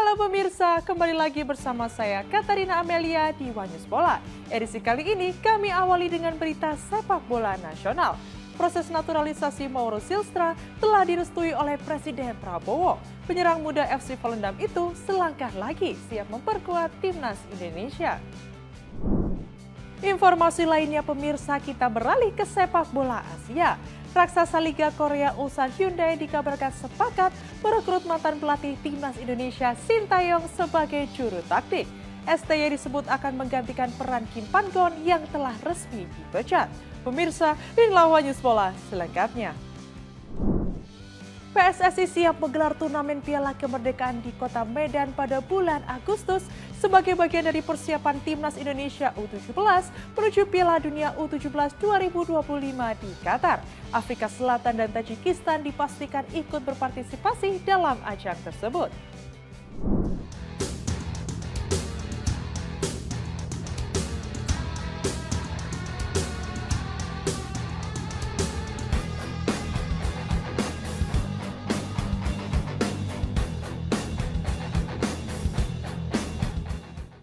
Halo pemirsa, kembali lagi bersama saya Katarina Amelia di Wanyus Bola. Edisi kali ini kami awali dengan berita sepak bola nasional. Proses naturalisasi Mauro Silstra telah direstui oleh Presiden Prabowo. Penyerang muda FC Volendam itu selangkah lagi siap memperkuat timnas Indonesia. Informasi lainnya pemirsa, kita beralih ke sepak bola Asia. Raksasa Liga Korea Ulsan Hyundai dikabarkan sepakat merekrut mantan pelatih timnas Indonesia Sintayong sebagai juru taktik. STY disebut akan menggantikan peran Kim Pan-gon yang telah resmi dipecat. Pemirsa, inilah Wanyus Bola selengkapnya. PSSI siap menggelar turnamen Piala Kemerdekaan di Kota Medan pada bulan Agustus sebagai bagian dari persiapan timnas Indonesia U17 menuju Piala Dunia U17 2025 di Qatar. Afrika Selatan dan Tajikistan dipastikan ikut berpartisipasi dalam ajang tersebut.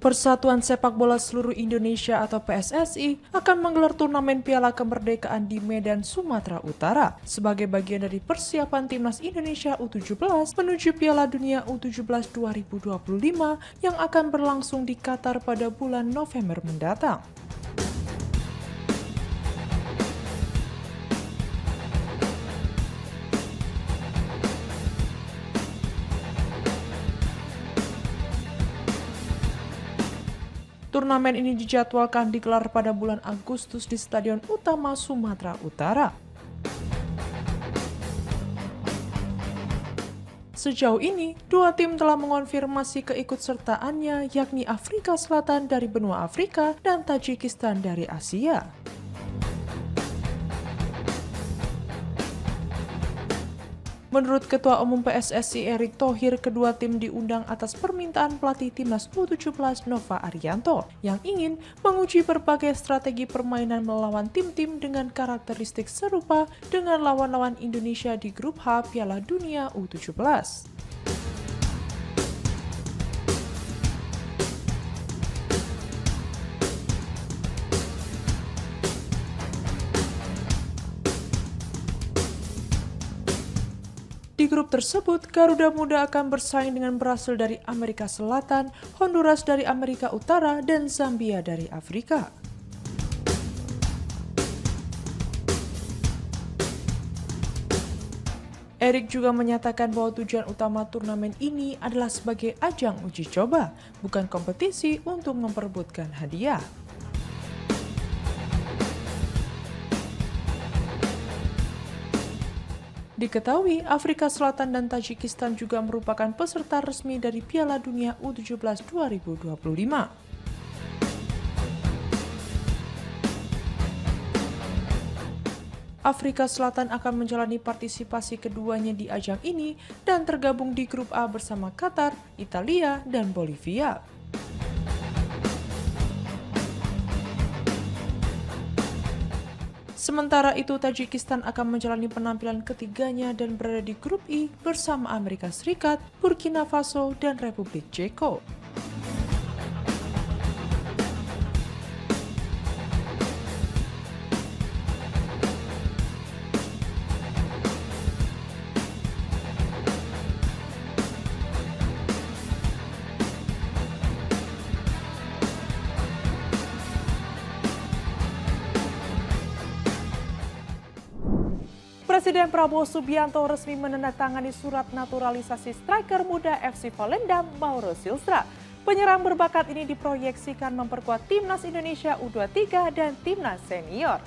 Persatuan Sepak Bola Seluruh Indonesia atau PSSI akan menggelar turnamen Piala Kemerdekaan di Medan, Sumatera Utara sebagai bagian dari persiapan timnas Indonesia U17 menuju Piala Dunia U17 2025 yang akan berlangsung di Qatar pada bulan November mendatang. Turnamen ini dijadwalkan digelar pada bulan Agustus di Stadion Utama Sumatera Utara. Sejauh ini, dua tim telah mengonfirmasi keikutsertaannya, yakni Afrika Selatan dari benua Afrika dan Tajikistan dari Asia. Menurut Ketua Umum PSSI Erick Thohir, kedua tim diundang atas permintaan pelatih timnas U17 Nova Arianto yang ingin menguji berbagai strategi permainan melawan tim-tim dengan karakteristik serupa dengan lawan-lawan Indonesia di grup H Piala Dunia U17. Di grup tersebut, Garuda Muda akan bersaing dengan Brasil dari Amerika Selatan, Honduras dari Amerika Utara, dan Zambia dari Afrika. Erick juga menyatakan bahwa tujuan utama turnamen ini adalah sebagai ajang uji coba, bukan kompetisi untuk memperebutkan hadiah. Diketahui, Afrika Selatan dan Tajikistan juga merupakan peserta resmi dari Piala Dunia U17 2025. Afrika Selatan akan menjalani partisipasi keduanya di ajang ini dan tergabung di grup A bersama Qatar, Italia, dan Bolivia. Sementara itu, Tajikistan akan menjalani penampilan ketiganya dan berada di grup I bersama Amerika Serikat, Burkina Faso, dan Republik Ceko. Presiden Prabowo Subianto resmi menandatangani surat naturalisasi striker muda FC Volendam Mauro Silstra. Penyerang berbakat ini diproyeksikan memperkuat timnas Indonesia U23 dan timnas senior.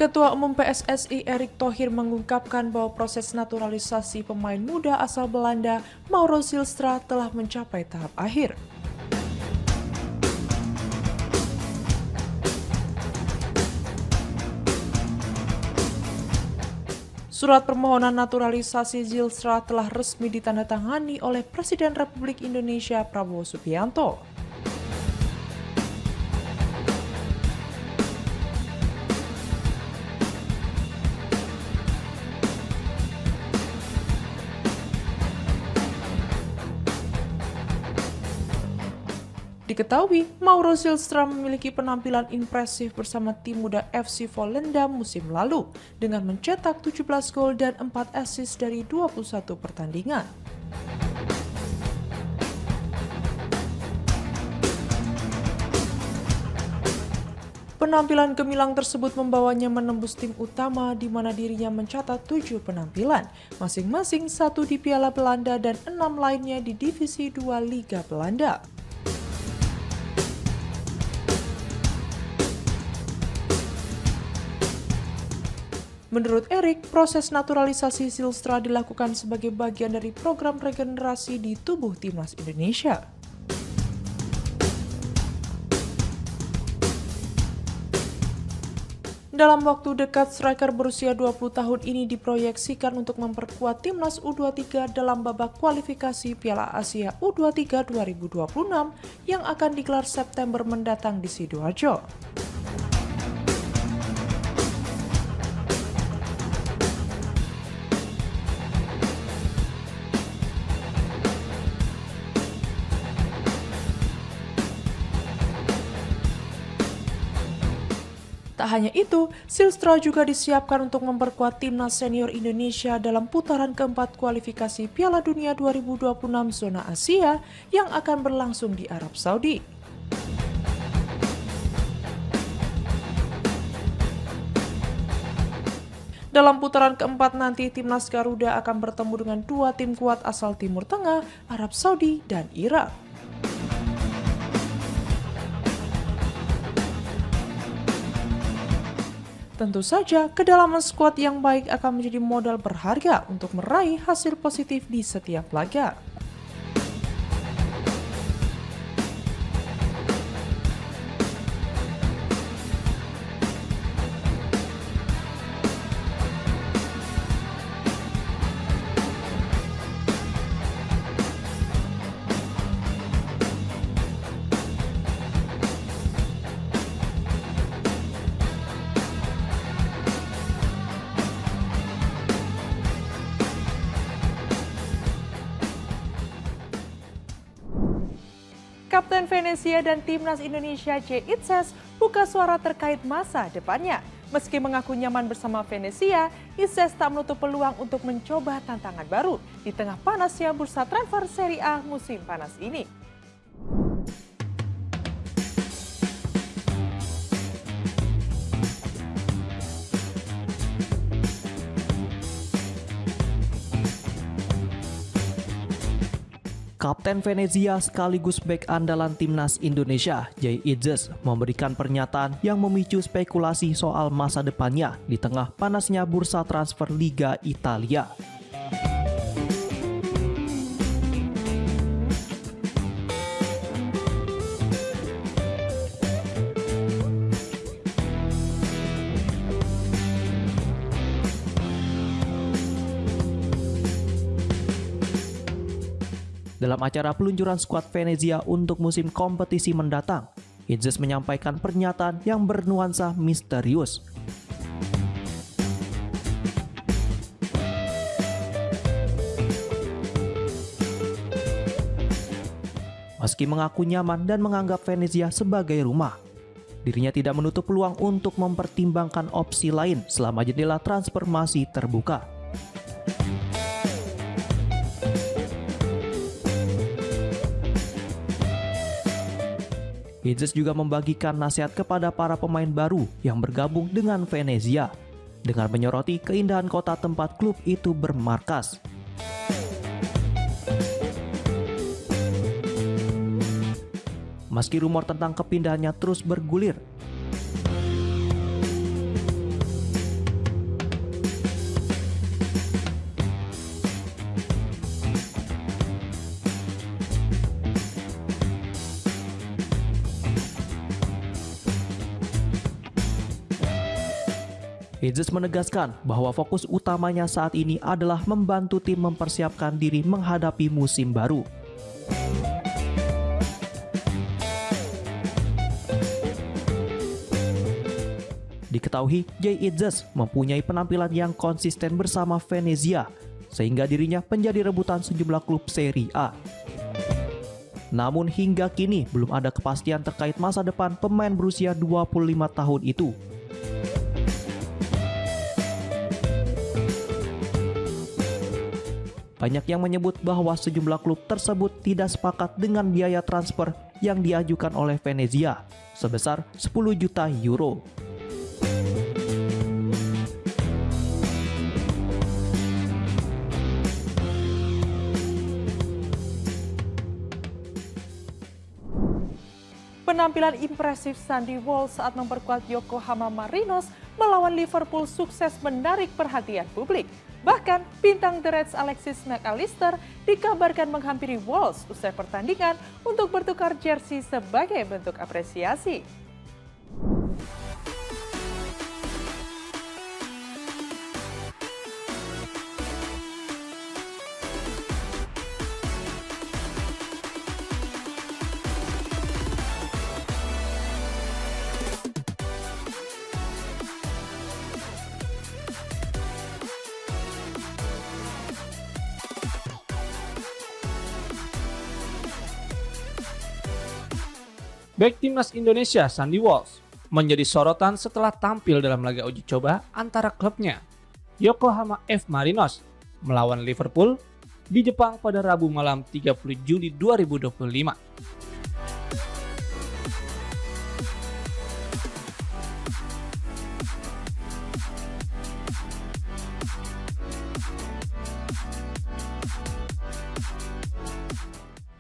Ketua Umum PSSI Erick Thohir mengungkapkan bahwa proses naturalisasi pemain muda asal Belanda Mauro Silstra telah mencapai tahap akhir. Surat permohonan naturalisasi Zylstra telah resmi ditandatangani oleh Presiden Republik Indonesia Prabowo Subianto. Diketahui, Mauro Zylstra memiliki penampilan impresif bersama tim muda FC Volendam musim lalu dengan mencetak 17 gol dan 4 assist dari 21 pertandingan. Penampilan gemilang tersebut membawanya menembus tim utama di mana dirinya mencatat 7 penampilan, masing-masing 1 di Piala Belanda dan 6 lainnya di Divisi 2 Liga Belanda. Menurut Erik, proses naturalisasi Zylstra dilakukan sebagai bagian dari program regenerasi di tubuh timnas Indonesia. Dalam waktu dekat, striker berusia 20 tahun ini diproyeksikan untuk memperkuat timnas U23 dalam babak kualifikasi Piala Asia U23 2026 yang akan digelar September mendatang di Sidoarjo. Tak hanya itu, Zylstra juga disiapkan untuk memperkuat timnas senior Indonesia dalam putaran keempat kualifikasi Piala Dunia 2026 zona Asia yang akan berlangsung di Arab Saudi. Dalam putaran keempat nanti, timnas Garuda akan bertemu dengan 2 tim kuat asal Timur Tengah, Arab Saudi, dan Irak. Tentu saja, kedalaman skuad yang baik akan menjadi modal berharga untuk meraih hasil positif di setiap laga. Kapten Venezia dan Timnas Indonesia Jay Itzes buka suara terkait masa depannya. Meski mengaku nyaman bersama Venezia, Itzes tak menutup peluang untuk mencoba tantangan baru di tengah panasnya bursa transfer Serie A musim panas ini. Kapten Venezia sekaligus bek andalan timnas Indonesia, Jay Itzes, memberikan pernyataan yang memicu spekulasi soal masa depannya di tengah panasnya bursa transfer Liga Italia. Dalam acara peluncuran skuad Venezia untuk musim kompetisi mendatang, Itzes menyampaikan pernyataan yang bernuansa misterius. Meski mengaku nyaman dan menganggap Venezia sebagai rumah, dirinya tidak menutup peluang untuk mempertimbangkan opsi lain selama jendela transfer masih terbuka. Itzes juga membagikan nasihat kepada para pemain baru yang bergabung dengan Venezia dengan menyoroti keindahan kota tempat klub itu bermarkas. Meski rumor tentang kepindahannya terus bergulir, Idris menegaskan bahwa fokus utamanya saat ini adalah membantu tim mempersiapkan diri menghadapi musim baru. Diketahui, Jay Idris mempunyai penampilan yang konsisten bersama Venezia, sehingga dirinya menjadi rebutan sejumlah klub Serie A. Namun hingga kini belum ada kepastian terkait masa depan pemain berusia 25 tahun itu. Banyak yang menyebut bahwa sejumlah klub tersebut tidak sepakat dengan biaya transfer yang diajukan oleh Venezia sebesar 10 juta euro. Penampilan impresif Sandy Walsh saat memperkuat Yokohama Marinos melawan Liverpool sukses menarik perhatian publik. Bahkan, bintang The Reds Alexis McAllister dikabarkan menghampiri Walsh usai pertandingan untuk bertukar jersey sebagai bentuk apresiasi. Bek timnas Indonesia Sandy Walsh menjadi sorotan setelah tampil dalam laga uji coba antara klubnya Yokohama F. Marinos melawan Liverpool di Jepang pada Rabu malam 30 Juli 2025.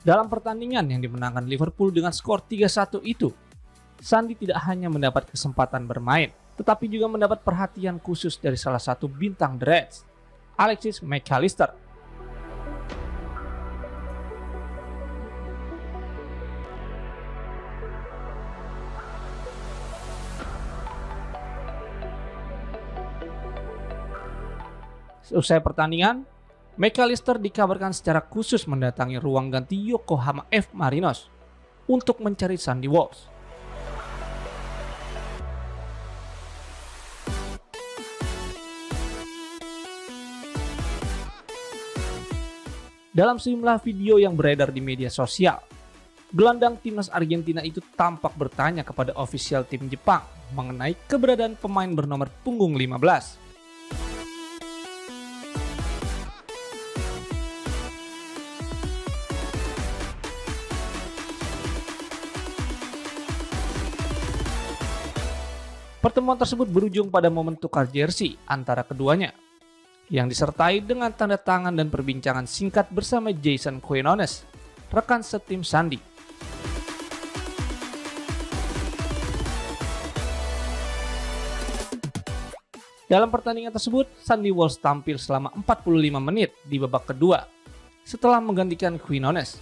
Dalam pertandingan yang dimenangkan Liverpool dengan skor 3-1 itu, Sandy tidak hanya mendapat kesempatan bermain, tetapi juga mendapat perhatian khusus dari salah satu bintang The Reds, Alexis McAllister. Selesai pertandingan, McAllister dikabarkan secara khusus mendatangi ruang ganti Yokohama F. Marinos untuk mencari Sandy Walsh. Dalam sejumlah video yang beredar di media sosial, gelandang timnas Argentina itu tampak bertanya kepada ofisial tim Jepang mengenai keberadaan pemain bernomor punggung 15. Pertemuan tersebut berujung pada momen tukar jersey antara keduanya, yang disertai dengan tanda tangan dan perbincangan singkat bersama Jason Quinones, rekan setim Sandy. Dalam pertandingan tersebut, Sandy Walsh tampil selama 45 menit di babak kedua, setelah menggantikan Quinones.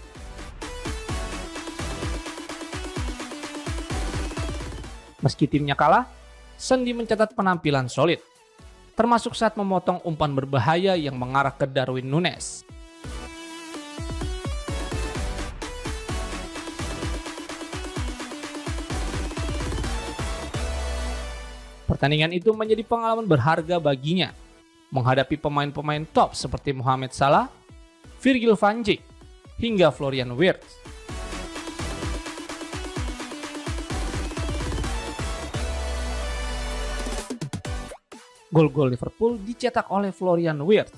Meski timnya kalah, Sandy mencatat penampilan solid, termasuk saat memotong umpan berbahaya yang mengarah ke Darwin Núñez. Pertandingan itu menjadi pengalaman berharga baginya, menghadapi pemain-pemain top seperti Mohamed Salah, Virgil van Dijk, hingga Florian Wirtz. Gol-gol Liverpool dicetak oleh Florian Wirtz,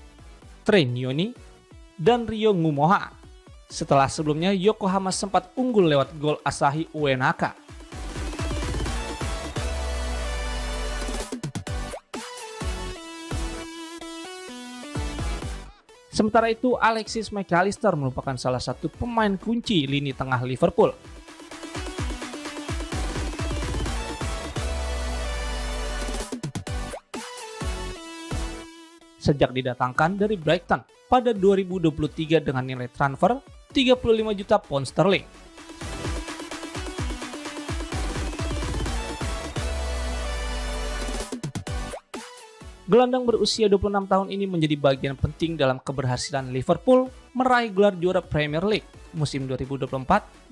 Trey Nyoni, dan Rio Ngumoha. Setelah sebelumnya Yokohama sempat unggul lewat gol Asahi Uenaka. Sementara itu, Alexis McAllister merupakan salah satu pemain kunci lini tengah Liverpool. Sejak didatangkan dari Brighton pada 2023 dengan nilai transfer 35 juta pound sterling. Gelandang berusia 26 tahun ini menjadi bagian penting dalam keberhasilan Liverpool meraih gelar juara Premier League musim 2024-2025.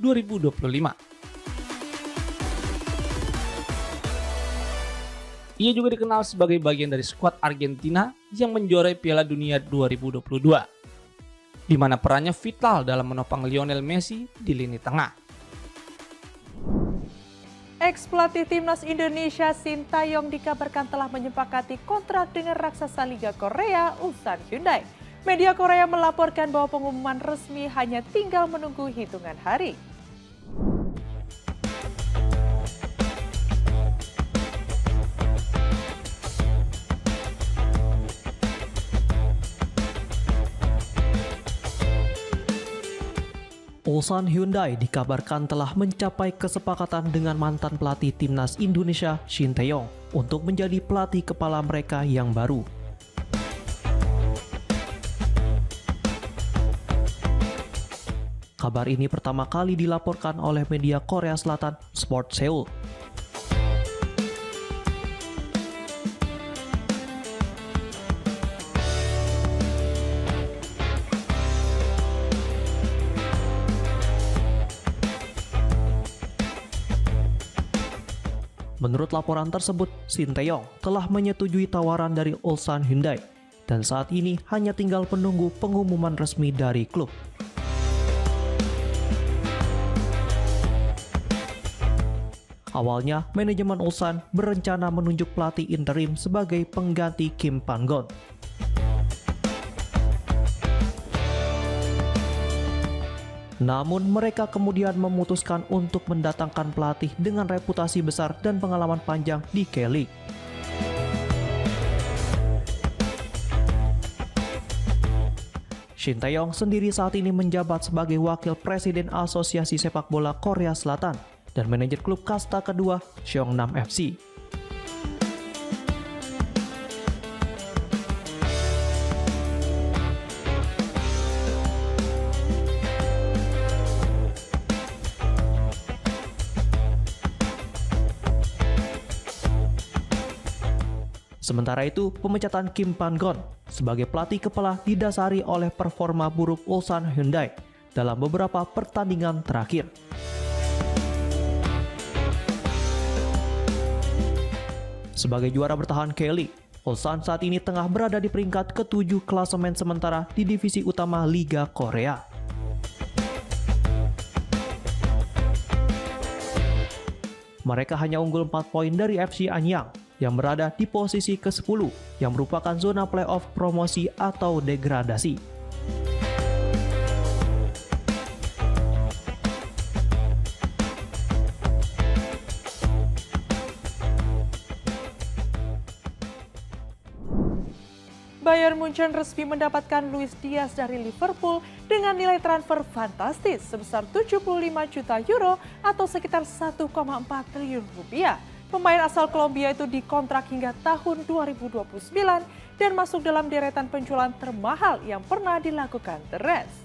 Ia juga dikenal sebagai bagian dari skuad Argentina yang menjuarai Piala Dunia 2022, di mana perannya vital dalam menopang Lionel Messi di lini tengah. Ex-pelatih Timnas Indonesia Sintayong dikabarkan telah menyepakati kontrak dengan raksasa Liga Korea Ulsan Hyundai. Media Korea melaporkan bahwa pengumuman resmi hanya tinggal menunggu hitungan hari. Ulsan Hyundai dikabarkan telah mencapai kesepakatan dengan mantan pelatih Timnas Indonesia Shin Tae-yong untuk menjadi pelatih kepala mereka yang baru. Kabar ini pertama kali dilaporkan oleh media Korea Selatan Sport Seoul. Menurut laporan tersebut, Shin Tae-yong telah menyetujui tawaran dari Ulsan Hyundai dan saat ini hanya tinggal menunggu pengumuman resmi dari klub. Awalnya, manajemen Ulsan berencana menunjuk pelatih interim sebagai pengganti Kim Pan-gon. Namun mereka kemudian memutuskan untuk mendatangkan pelatih dengan reputasi besar dan pengalaman panjang di K-League. Shin Tae-yong sendiri saat ini menjabat sebagai wakil presiden Asosiasi Sepak Bola Korea Selatan dan manajer klub kasta kedua Seongnam FC. Sementara itu, pemecatan Kim Pan-gon sebagai pelatih kepala didasari oleh performa buruk Ulsan Hyundai dalam beberapa pertandingan terakhir. Sebagai juara bertahan K-League, Ulsan saat ini tengah berada di peringkat ke-7 klasemen sementara di divisi utama Liga Korea. Mereka hanya unggul 4 poin dari FC Anyang yang berada di posisi ke-10 yang merupakan zona playoff promosi atau degradasi. Bayern Munchen resmi mendapatkan Luis Diaz dari Liverpool dengan nilai transfer fantastis sebesar 75 juta euro atau sekitar 1,4 triliun rupiah. Pemain asal Kolombia itu dikontrak hingga tahun 2029 dan masuk dalam deretan penjualan termahal yang pernah dilakukan The Reds.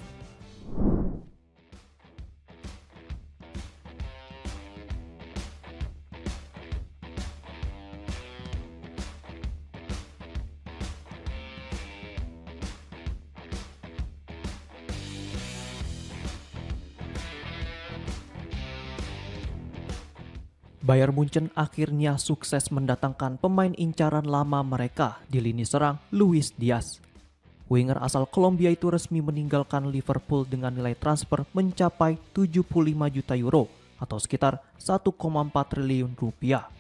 Bayern Munchen akhirnya sukses mendatangkan pemain incaran lama mereka di lini serang Luis Diaz. Winger asal Kolombia itu resmi meninggalkan Liverpool dengan nilai transfer mencapai 75 juta euro atau sekitar 1,4 triliun rupiah.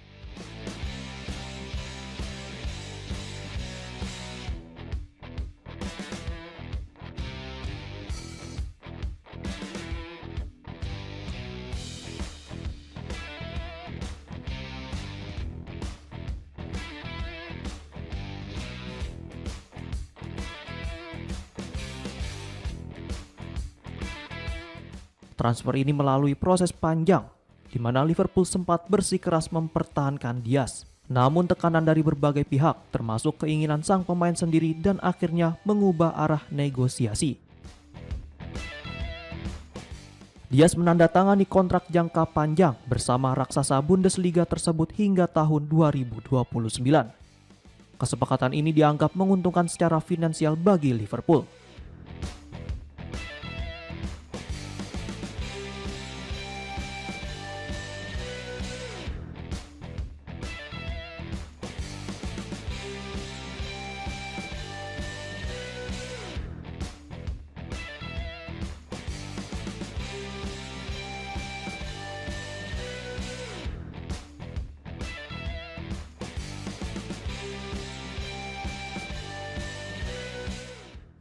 Transfer ini melalui proses panjang, di mana Liverpool sempat bersikeras mempertahankan Diaz. Namun tekanan dari berbagai pihak, termasuk keinginan sang pemain sendiri dan akhirnya mengubah arah negosiasi. Diaz menandatangani kontrak jangka panjang bersama raksasa Bundesliga tersebut hingga tahun 2029. Kesepakatan ini dianggap menguntungkan secara finansial bagi Liverpool.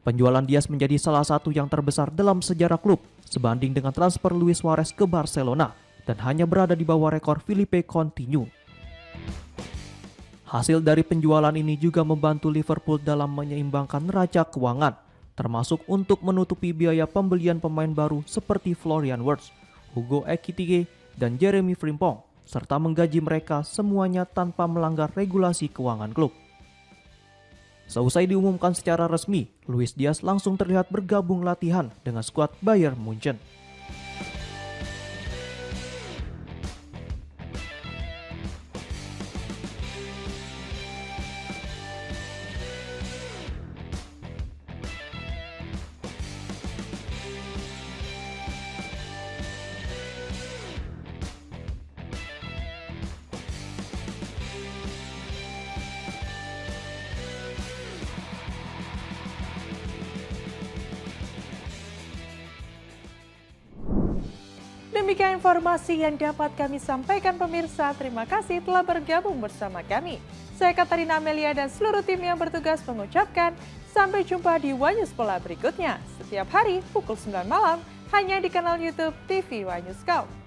Penjualan Diaz menjadi salah satu yang terbesar dalam sejarah klub, sebanding dengan transfer Luis Suarez ke Barcelona, dan hanya berada di bawah rekor Philippe Coutinho. Hasil dari penjualan ini juga membantu Liverpool dalam menyeimbangkan neraca keuangan, termasuk untuk menutupi biaya pembelian pemain baru seperti Florian Wirtz, Hugo Ekitike, dan Jeremy Frimpong, serta menggaji mereka semuanya tanpa melanggar regulasi keuangan klub. Seusai diumumkan secara resmi, Luis Diaz langsung terlihat bergabung latihan dengan skuad Bayern Munchen. Demikian informasi yang dapat kami sampaikan pemirsa. Terima kasih telah bergabung bersama kami. Saya Katarina Amelia dan seluruh tim yang bertugas mengucapkan sampai jumpa di Wanyus Bola berikutnya. Setiap hari pukul 9 malam hanya di kanal YouTube TV Wanyus Go.